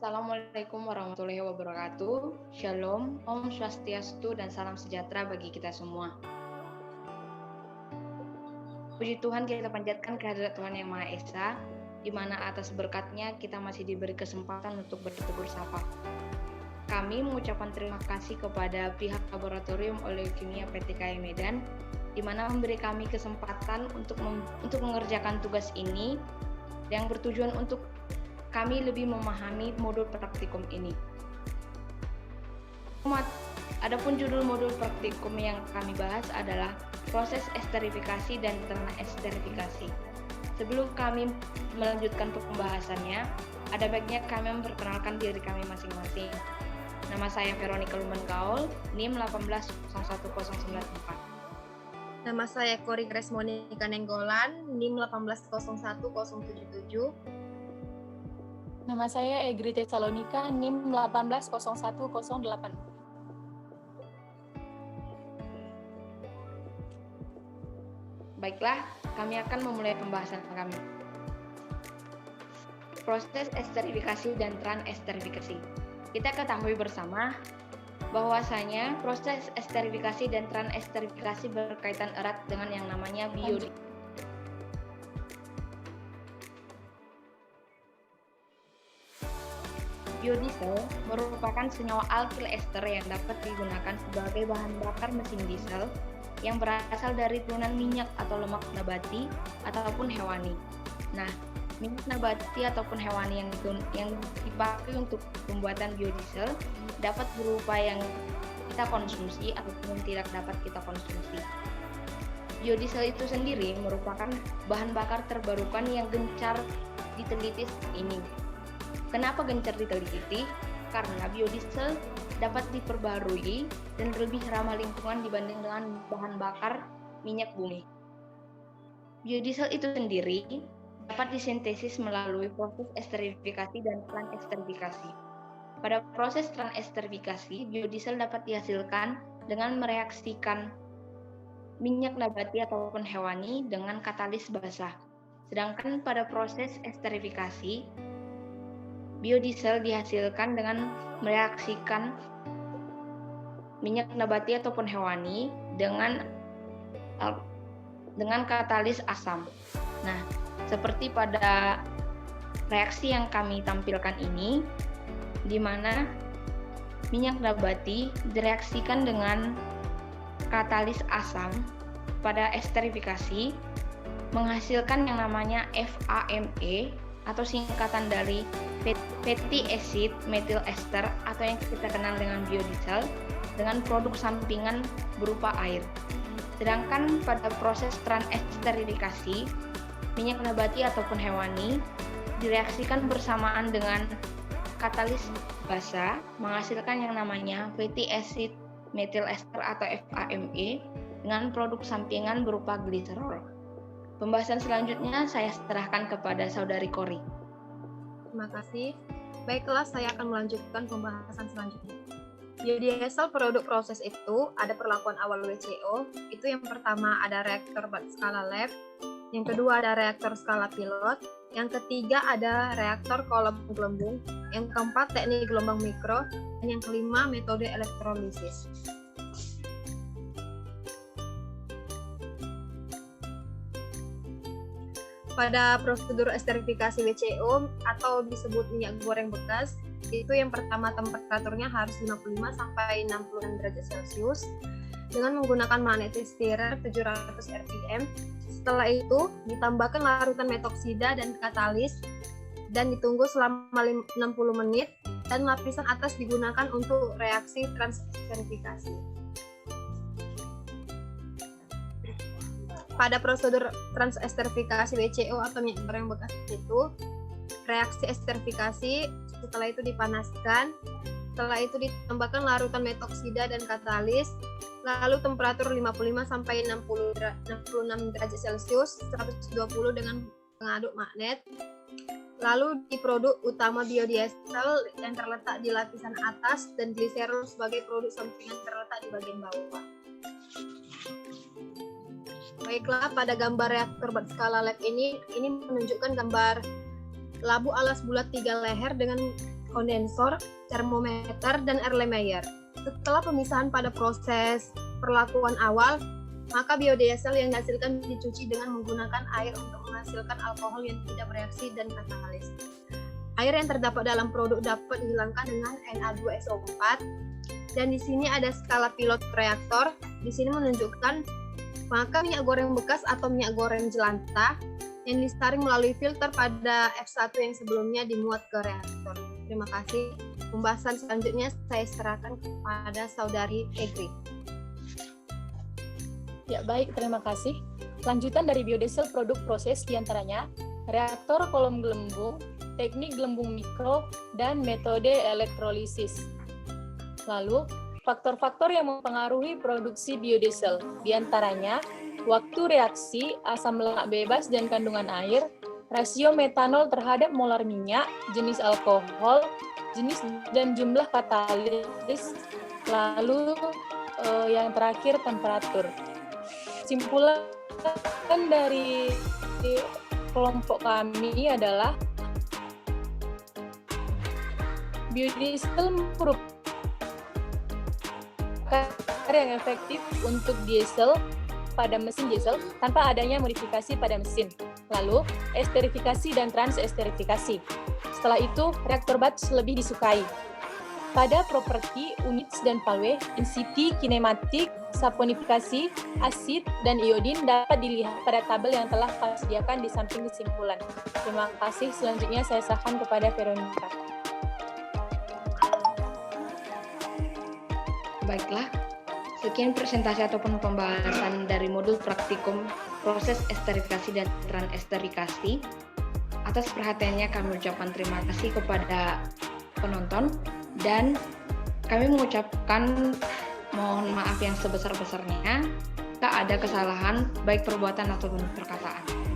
Assalamualaikum warahmatullahi wabarakatuh. Shalom, Om Swastiastu, dan salam sejahtera bagi kita semua. Puji Tuhan kita panjatkan kehadirat Tuhan Yang Maha Esa, di mana atas berkat-Nya kita masih diberi kesempatan untuk bertegur sapa. Kami mengucapkan terima kasih kepada pihak Laboratorium Oleokimia PTKI Medan, di mana memberi kami kesempatan untuk mengerjakan tugas ini yang bertujuan untuk kami lebih memahami modul praktikum ini. Adapun judul modul praktikum yang kami bahas adalah proses esterifikasi dan transesterifikasi. Sebelum kami melanjutkan pembahasannya, ada baiknya kami memperkenalkan diri kami masing-masing. Nama saya Veronica Lumengaul, NIM 1801094. Nama saya Kori Grace Monica Nenggolan, NIM 1801077. Nama saya Egri Tesalonika, NIM 1801008. Baiklah, kami akan memulai pembahasan kami. Proses esterifikasi dan transesterifikasi. Kita ketahui bersama bahwasanya proses esterifikasi dan transesterifikasi berkaitan erat dengan yang namanya biodiesel merupakan senyawa alkil ester yang dapat digunakan sebagai bahan bakar mesin diesel yang berasal dari turunan minyak atau lemak nabati ataupun hewani. Nah, minyak nabati ataupun hewani yang dipakai untuk pembuatan biodiesel dapat berupa yang kita konsumsi ataupun yang tidak dapat kita konsumsi. Biodiesel itu sendiri merupakan bahan bakar terbarukan yang gencar diteliti saat ini. Kenapa gencar diteliti? Karena biodiesel dapat diperbarui dan lebih ramah lingkungan dibanding dengan bahan bakar minyak bumi. Biodiesel itu sendiri dapat disintesis melalui proses esterifikasi dan transesterifikasi. Pada proses transesterifikasi, biodiesel dapat dihasilkan dengan mereaksikan minyak nabati ataupun hewani dengan katalis basah. Sedangkan pada proses esterifikasi, biodiesel dihasilkan dengan mereaksikan minyak nabati ataupun hewani dengan katalis asam. Nah, seperti pada reaksi yang kami tampilkan ini, di mana minyak nabati direaksikan dengan katalis asam pada esterifikasi menghasilkan yang namanya FAME atau singkatan dari fatty acid methyl ester atau yang kita kenal dengan biodiesel dengan produk sampingan berupa air. Sedangkan pada proses transesterifikasi, minyak nabati ataupun hewani direaksikan bersamaan dengan katalis basah menghasilkan yang namanya fatty acid methyl ester atau FAME dengan produk sampingan berupa gliserol. Pembahasan selanjutnya saya serahkan kepada Saudari Kori. Terima kasih. Baiklah, saya akan melanjutkan pembahasan selanjutnya. Biodiesel produk proses itu ada perlakuan awal WCO. Itu yang pertama ada reaktor skala lab, yang kedua ada reaktor skala pilot, yang ketiga ada reaktor kolom gelembung, yang keempat teknik gelombang mikro, dan yang kelima metode elektrolisis. Pada prosedur esterifikasi WCO atau disebut minyak goreng bekas, itu yang pertama temperaturnya harus 55 sampai 66 derajat Celcius dengan menggunakan magnetic stirrer 700 rpm. Setelah itu ditambahkan larutan metoksida dan katalis dan ditunggu selama 60 menit dan lapisan atas digunakan untuk reaksi transesterifikasi. Pada prosedur transesterifikasi WCO atau minyak goreng bekas itu, reaksi esterifikasi setelah itu dipanaskan, setelah itu ditambahkan larutan metoksida dan katalis, lalu temperatur 55 sampai 66 derajat Celcius 120 dengan pengaduk magnet. Lalu di produk utama biodiesel yang terletak di lapisan atas dan gliserol sebagai produk sampingan terletak di bagian bawah. Baiklah, pada gambar reaktor berskala lab ini menunjukkan gambar labu alas bulat 3 leher dengan kondensor, termometer, dan Erlenmeyer. Setelah pemisahan pada proses perlakuan awal, maka biodiesel yang dihasilkan dicuci dengan menggunakan air untuk menghasilkan alkohol yang tidak bereaksi dan katalis. Air yang terdapat dalam produk dapat dihilangkan dengan Na2SO4. Dan di sini ada skala pilot reaktor. Di sini menunjukkan maka minyak goreng bekas atau minyak goreng jelantah yang disaring melalui filter pada F1 yang sebelumnya dimuat ke reaktor. Terima kasih. Pembahasan selanjutnya saya serahkan kepada Saudari Egri. Ya, baik, terima kasih. Lanjutan dari biodiesel produk proses diantaranya reaktor kolom gelembung, teknik gelembung mikro, dan metode elektrolisis. Lalu, faktor-faktor yang mempengaruhi produksi biodiesel, diantaranya waktu reaksi, asam lemak bebas dan kandungan air, rasio metanol terhadap molar minyak, jenis alkohol, jenis dan jumlah katalis, lalu yang terakhir temperatur. Simpulan dari kelompok kami adalah biodiesel merupakan yang efektif untuk diesel pada mesin diesel tanpa adanya modifikasi pada mesin. Lalu, esterifikasi dan transesterifikasi. Setelah itu, reaktor batch lebih disukai. Pada properti, units dan value, density, kinematik, saponifikasi, asid, dan iodin dapat dilihat pada tabel yang telah kami sediakan di samping kesimpulan. Terima kasih. Selanjutnya saya serahkan kepada Veronica. Baiklah, sekian presentasi ataupun pembahasan dari modul praktikum proses esterifikasi dan transesterifikasi. Atas perhatiannya kami ucapkan terima kasih kepada penonton dan kami mengucapkan mohon maaf yang sebesar-besarnya jika ada kesalahan baik perbuatan ataupun perkataan.